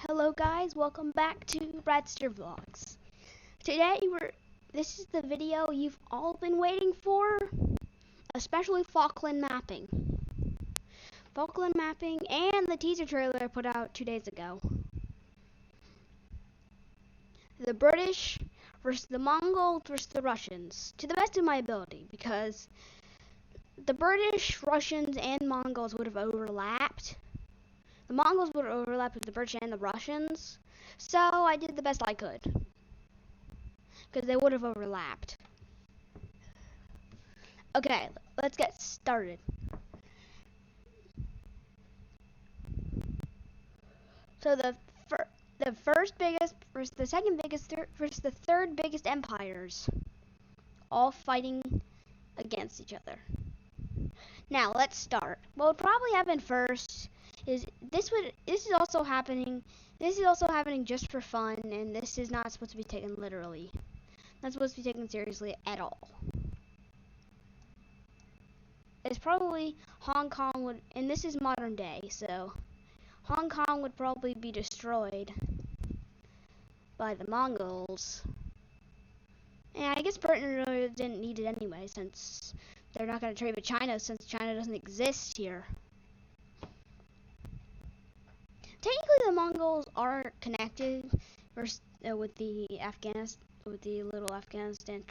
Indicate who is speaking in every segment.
Speaker 1: Hello guys, welcome back to Radster Vlogs. This is the video you've all been waiting for, especially Falkland mapping. Falkland mapping and the teaser trailer I put out 2 days ago. The British versus the Mongols versus the Russians, to the best of my ability, because the British, Russians, and Mongols would have overlapped. The Mongols would overlap with the British and the Russians, so I did the best I could, because they would have overlapped. Okay, let's get started. So the first biggest versus the second biggest versus the third biggest empires, all fighting against each other. Now let's start. What would probably happen first is this is also happening just for fun, and this is not supposed to be taken literally. Not supposed to be taken seriously at all. It's probably Hong Kong and this is modern day, so Hong Kong would probably be destroyed by the Mongols. And I guess Britain really didn't need it anyway, since they're not going to trade with China, since China doesn't exist here. Technically, the Mongols are connected with the little Afghanistan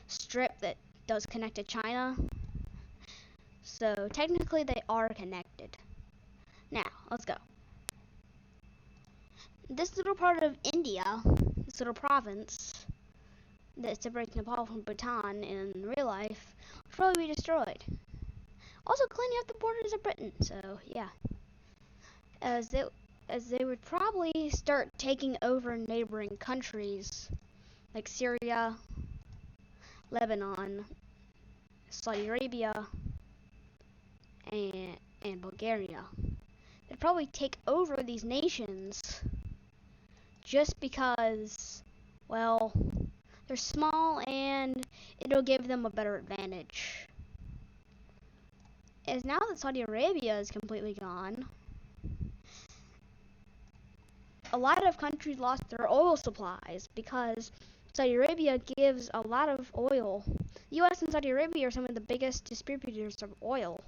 Speaker 1: strip that does connect to China. So technically, they are connected. Now, let's go. This little part of India, this little province that separates Nepal from Bhutan in real life, will probably be destroyed. Also cleaning up the borders of Britain, so yeah. As they would probably start taking over neighboring countries like Syria, Lebanon, Saudi Arabia, and Bulgaria. They'd probably take over these nations just because, well, they're small and it'll give them a better advantage. As now that Saudi Arabia is completely gone, a lot of countries lost their oil supplies because Saudi Arabia gives a lot of oil. The US and Saudi Arabia are some of the biggest distributors of oil.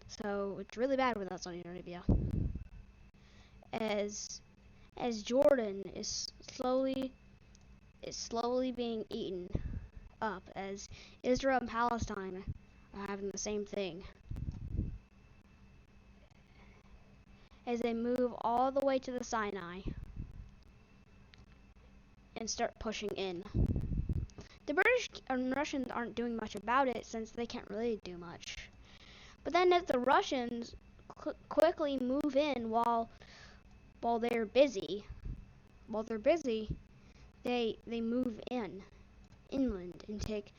Speaker 1: So it's really bad without Saudi Arabia. As Jordan is slowly being eaten up, as Israel and Palestine are having the same thing. As they move all the way to the Sinai and start pushing in. The British and Russians aren't doing much about it since they can't really do much. But then as the Russians quickly move in while they're busy, they move inland and take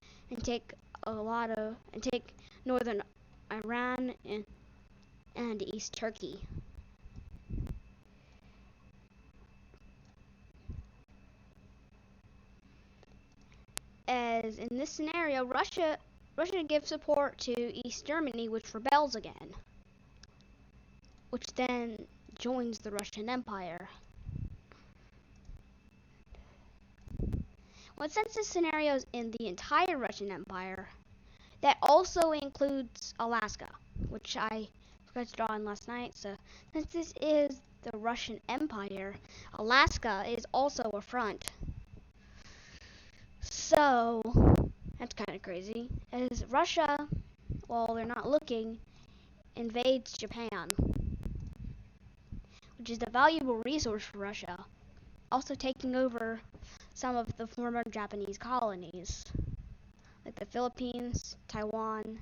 Speaker 1: northern Iran and East Turkey. As in this scenario, Russia gives support to East Germany, which rebels again, which then joins the Russian Empire. Well, since this scenario is in the entire Russian Empire, that also includes Alaska, which I forgot to draw in last night. So since this is the Russian Empire, Alaska is also a front. So that's kind of crazy. As Russia, while they're not looking, invades Japan, which is a valuable resource for Russia, also taking over some of the former Japanese colonies, like the Philippines, Taiwan,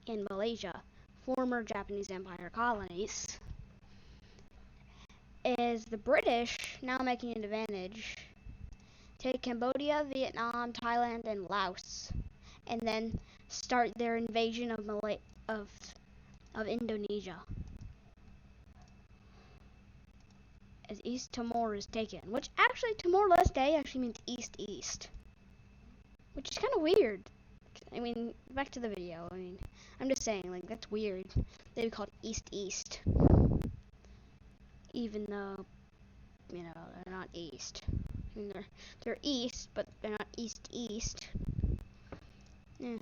Speaker 1: and Malaysia, former Japanese Empire colonies. As the British, now making an advantage, take Cambodia, Vietnam, Thailand, and Laos, and then start their invasion of Indonesia. As East Timor is taken, which actually Timor-Leste actually means east, which is kind of weird. I mean, back to the video. I mean, I'm just saying, like, that's weird. They'd be called east, even though they're not east. I mean, they're east, but they're not east. Yeah,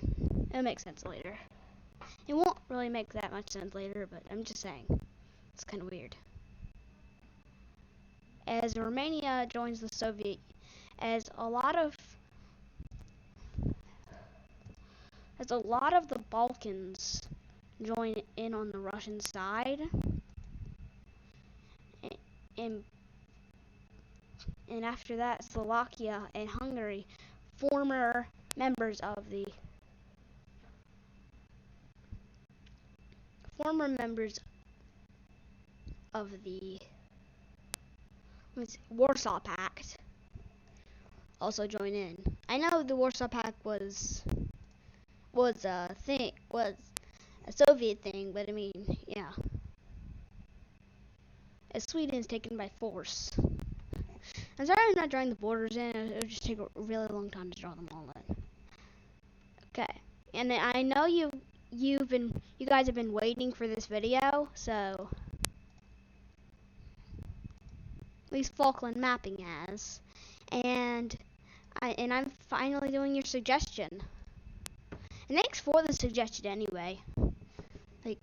Speaker 1: it'll make sense later. It won't really make that much sense later, but I'm just saying. It's kind of weird. As Romania joins the Soviet, as a lot of the Balkans join in on the Russian side, and after that, Slovakia and Hungary, former members of the Warsaw Pact, also join in. I know the Warsaw Pact was a Soviet thing, but I mean, yeah. As Sweden is taken by force. I'm sorry I'm not drawing the borders in. It would just take a really long time to draw them all in. Okay, and I know you guys have been waiting for this video, so at least Falkland Mapping has, and I'm finally doing your suggestion. And thanks for the suggestion anyway. Like,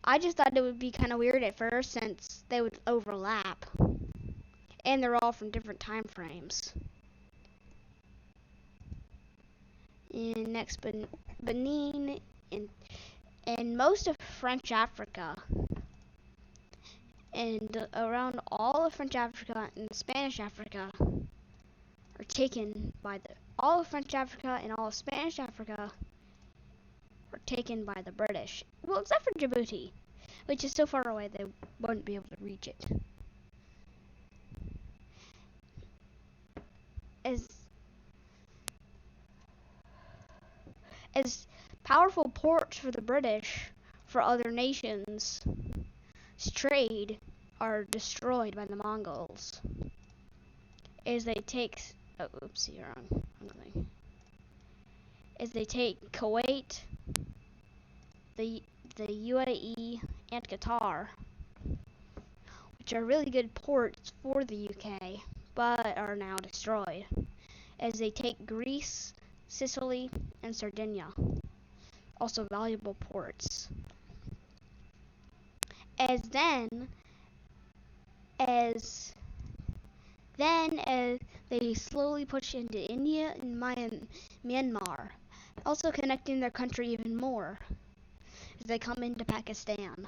Speaker 1: I just thought it would be kind of weird at first since they would overlap, and they're all from different time frames. And next, Benin and most of French Africa, and around all of French Africa and Spanish Africa are taken by all of French Africa and all of Spanish Africa are taken by the British. Well, except for Djibouti, which is so far away they wouldn't be able to reach it. As powerful ports for the British for other nations' trade are destroyed by the Mongols. As they take wrong thing. As they take Kuwait, the UAE, and Qatar, which are really good ports for the UK, but are now destroyed. As they take Greece, Sicily, and Sardinia, also valuable ports. As they slowly push into India and Myanmar, also connecting their country even more as they come into Pakistan.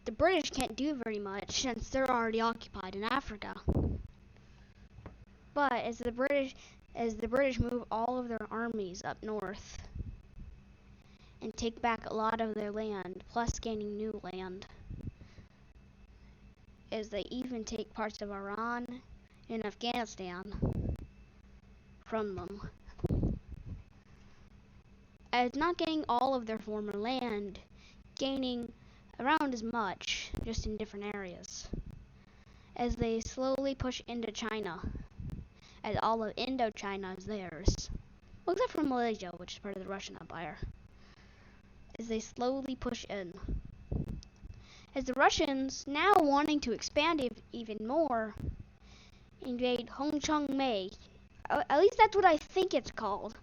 Speaker 1: The British can't do very much since they're already occupied in Africa. But as the British move all of their armies up north and take back a lot of their land, plus gaining new land, as they even take parts of Iran and Afghanistan from them. As not getting all of their former land, gaining around as much, just in different areas. As they slowly push into China, as all of Indochina is theirs. Well, except for Malaysia, which is part of the Russian Empire. As they slowly push in. As the Russians, now wanting to expand even more, invade Hongchong-Mei. At least that's what I think it's called.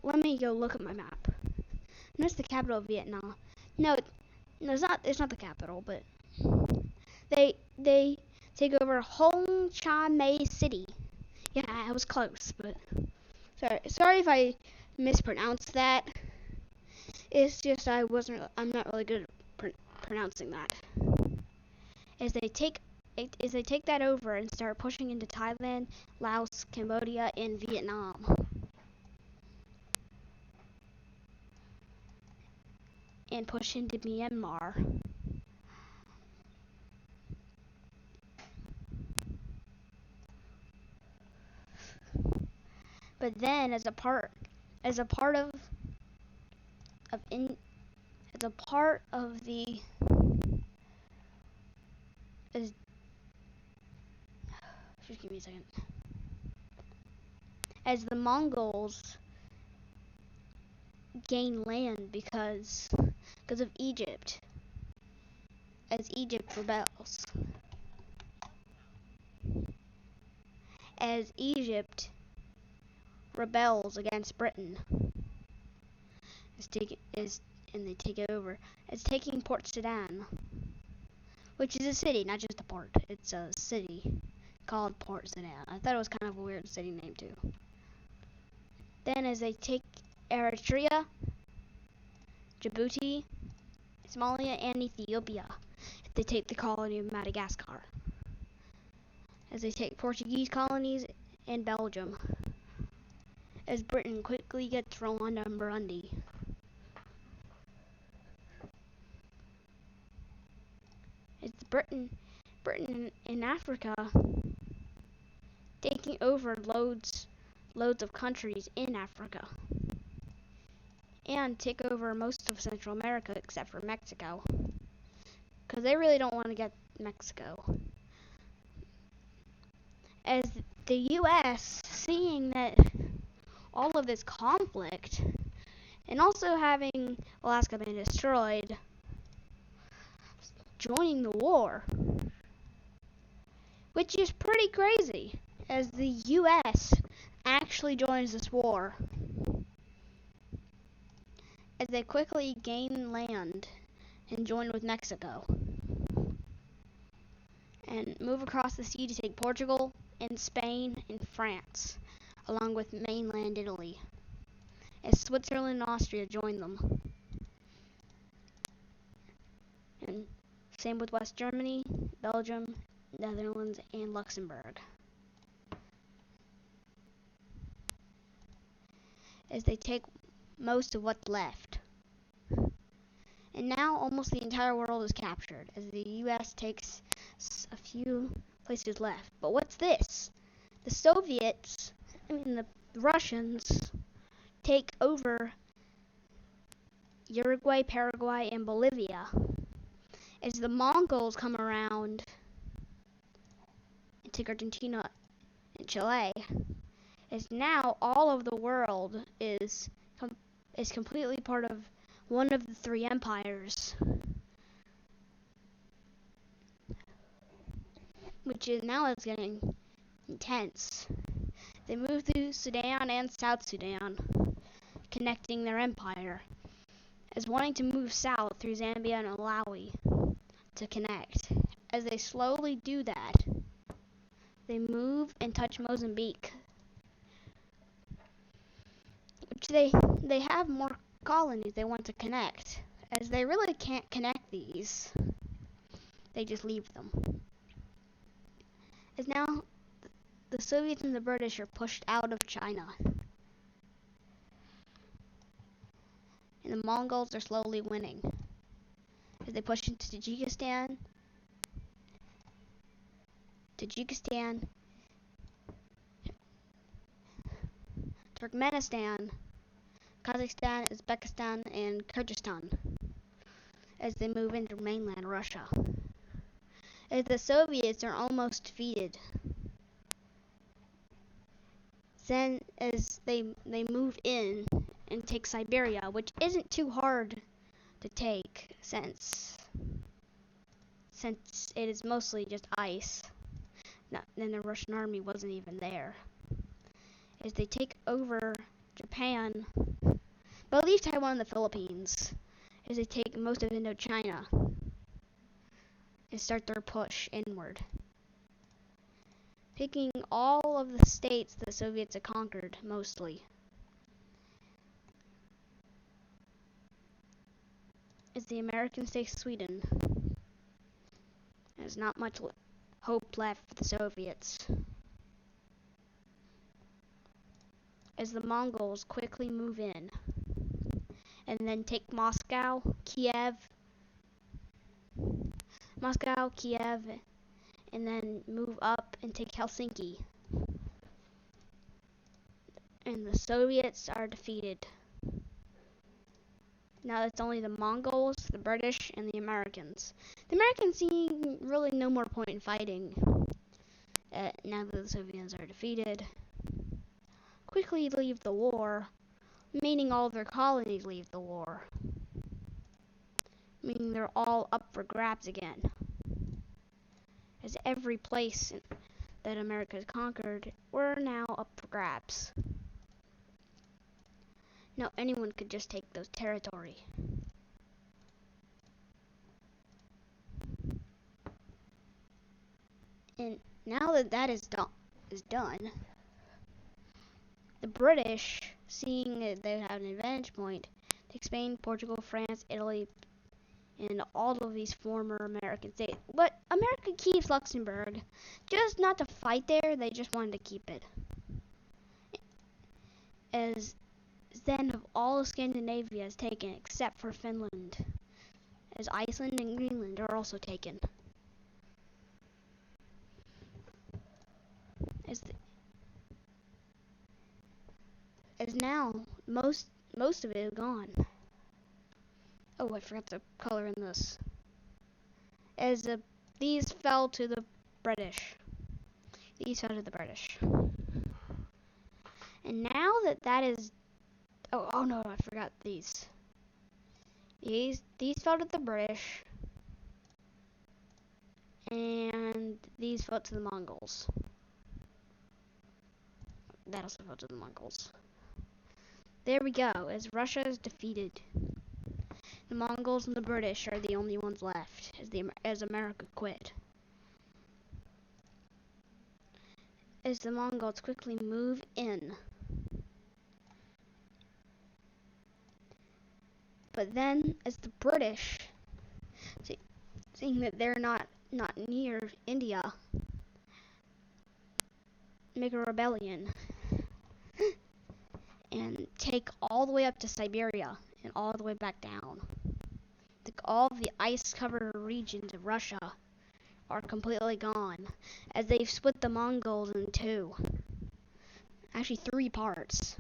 Speaker 1: Let me go look at my map. And that's the capital of Vietnam. No, it's not the capital, but they take over Hong Cha-Mei City. Yeah, I was close, but sorry if I mispronounced that. It's just I'm not really good at pronouncing that. As they take that over and start pushing into Thailand, Laos, Cambodia, and Vietnam. And push into Myanmar. But then, as a part of the just give me a second. As the Mongols gain land because of Egypt, as Egypt rebels. As Egypt rebels against Britain, and they take it over. It's taking Port Sudan, which is a city, not just a port. It's a city called Port Sudan. I thought it was kind of a weird city name too. Then as they take Eritrea, Djibouti, Somalia, and Ethiopia, they take the colony of Madagascar. As they take Portuguese colonies and Belgium. As Britain quickly gets Rwanda and Burundi. It's Britain in Africa taking over loads of countries in Africa. And take over most of Central America except for Mexico. Because they really don't want to get Mexico. As the US, seeing that all of this conflict, and also having Alaska being destroyed, joining the war, which is pretty crazy, as the US actually joins this war, as they quickly gain land and join with Mexico, and move across the sea to take Portugal and Spain and France, along with mainland Italy, as Switzerland and Austria join them. And same with West Germany, Belgium, Netherlands, and Luxembourg. As they take most of what's left. And now almost the entire world is captured, as the US takes a few places left. But what's this? The Russians take over Uruguay, Paraguay, and Bolivia. As the Mongols come around and take Argentina and Chile. As now all of the world is completely part of one of the three empires, which is now it's getting intense. They move through Sudan and South Sudan, connecting their empire, as wanting to move south through Zambia and Malawi to connect. As they slowly do that, they move and touch Mozambique, which they have more colonies they want to connect, as they really can't connect these. They just leave them. As now the Soviets and the British are pushed out of China. And the Mongols are slowly winning. As they push into Tajikistan, Turkmenistan, Kazakhstan, Uzbekistan, and Kyrgyzstan, as they move into mainland Russia. As the Soviets are almost defeated. Then as they move in and take Siberia, which isn't too hard to take since it is mostly just ice. Then the Russian army wasn't even there. As they take over Japan, but leave Taiwan and the Philippines, as they take most of Indochina and start their push inward, taking all of the states the Soviets had conquered, mostly. As the Americans take Sweden, there's not much hope left for the Soviets. As the Mongols quickly move in, and then take Moscow, Kiev, and then move up and take Helsinki. And the Soviets are defeated. Now it's only the Mongols, the British, and the Americans. The Americans see really no more point in fighting now that the Soviets are defeated. Quickly leave the war, meaning all their colonies leave the war, meaning they're all up for grabs again, as every place that America has conquered were now up for grabs. Now anyone could just take those territory. And now that that is done, the British, seeing that they have an advantage point, take Spain, Portugal, France, Italy, and all of these former American states. But America keeps Luxembourg, just not to fight there, they just wanted to keep it. As then of all of Scandinavia is taken except for Finland, as Iceland and Greenland are also taken. As now most of it is gone. Oh, I forgot the color in this. As these fell to the British. These fell to the British. And now that that is... Oh no, I forgot these. These fell to the British. And these fell to the Mongols. That also fell to the Mongols. There we go, as Russia is defeated. The Mongols and the British are the only ones left, as America quit. As the Mongols quickly move in. But then, as the British, seeing that they're not near India, make a rebellion and take all the way up to Siberia and all the way back down. All the ice-covered regions of Russia are completely gone, as they've split the Mongols in two. Actually, 3 parts.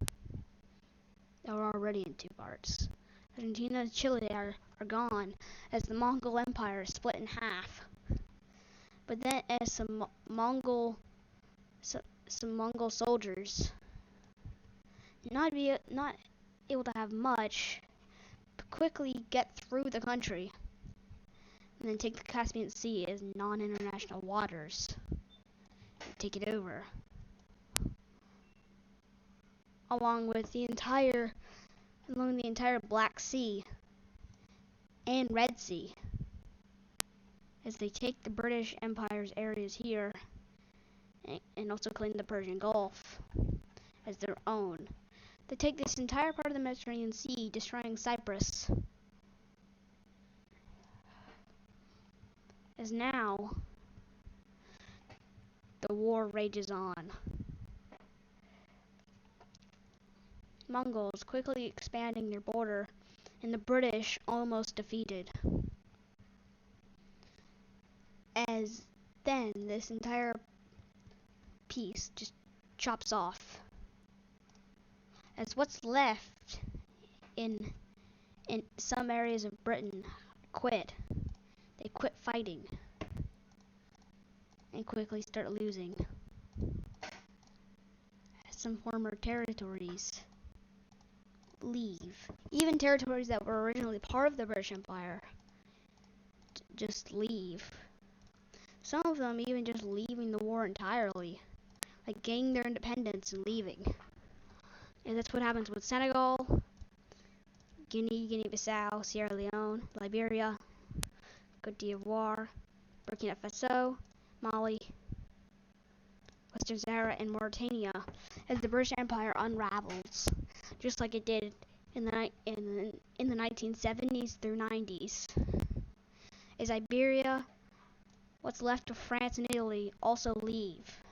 Speaker 1: They were already in 2 parts. Argentina and Chile are gone, as the Mongol Empire is split in half. But then, as some Mongol soldiers, not able to have much, but quickly get through the country, and then take the Caspian Sea as non-international waters, and take it over, along the entire Black Sea and Red Sea, as they take the British Empire's areas here and also claim the Persian Gulf as their own. They take this entire part of the Mediterranean Sea, destroying Cyprus. As now the war rages on. Mongols quickly expanding their border, and the British almost defeated. As then this entire piece just chops off. As what's left in some areas of Britain quit. They quit fighting and quickly start losing. Some former territories leave. Even territories that were originally part of the British Empire just leave. Some of them even just leaving the war entirely, like gaining their independence and leaving. And that's what happens with Senegal, Guinea-Bissau, Sierra Leone, Liberia, Cote d'Ivoire, Burkina Faso, Mali, Western Sahara, and Mauritania, as the British Empire unravels, just like it did in the 1970s through 90s. As Iberia, what's left of France and Italy, also leave,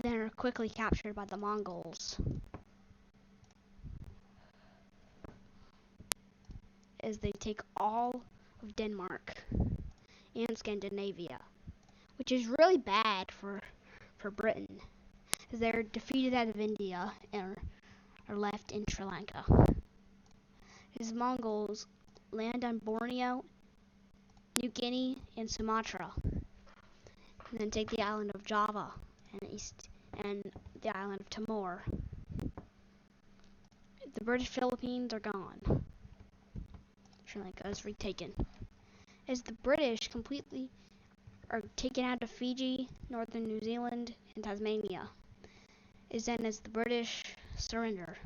Speaker 1: then are quickly captured by the Mongols. As they take all of Denmark and Scandinavia, which is really bad for Britain, as they're defeated out of India and are left in Sri Lanka. As Mongols land on Borneo, New Guinea, and Sumatra, and then take the island of Java and the island of Timor. the British Philippines are gone. Sri Lanka is retaken. As the British completely are taken out of Fiji, northern New Zealand, and Tasmania, is then as the British surrender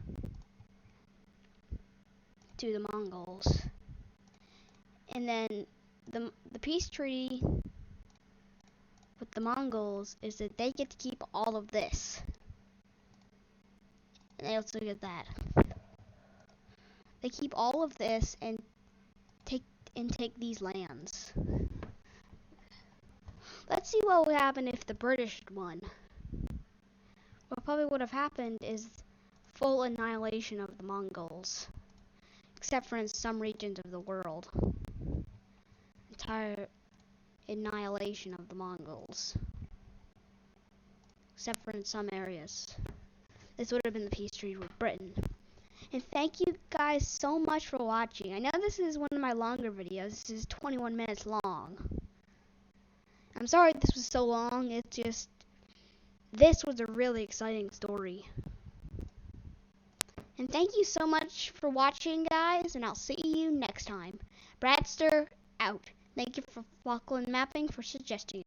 Speaker 1: to the Mongols. And then the peace treaty with the Mongols is that they get to keep all of this. And they also get that. They keep all of this and take these lands. Let's see what would happen if the British had won. What probably would have happened is full annihilation of the Mongols, except for in some regions of the world. Entire annihilation of the Mongols, except for in some areas. This would have been the peace treaty with Britain. And thank you guys so much for watching. I know this is one of my longer videos. This is 21 minutes long. I'm sorry this was so long. It's just, this was a really exciting story. And thank you so much for watching, guys, and I'll see you next time. Bradster out. Thank you for Falkland Mapping for suggesting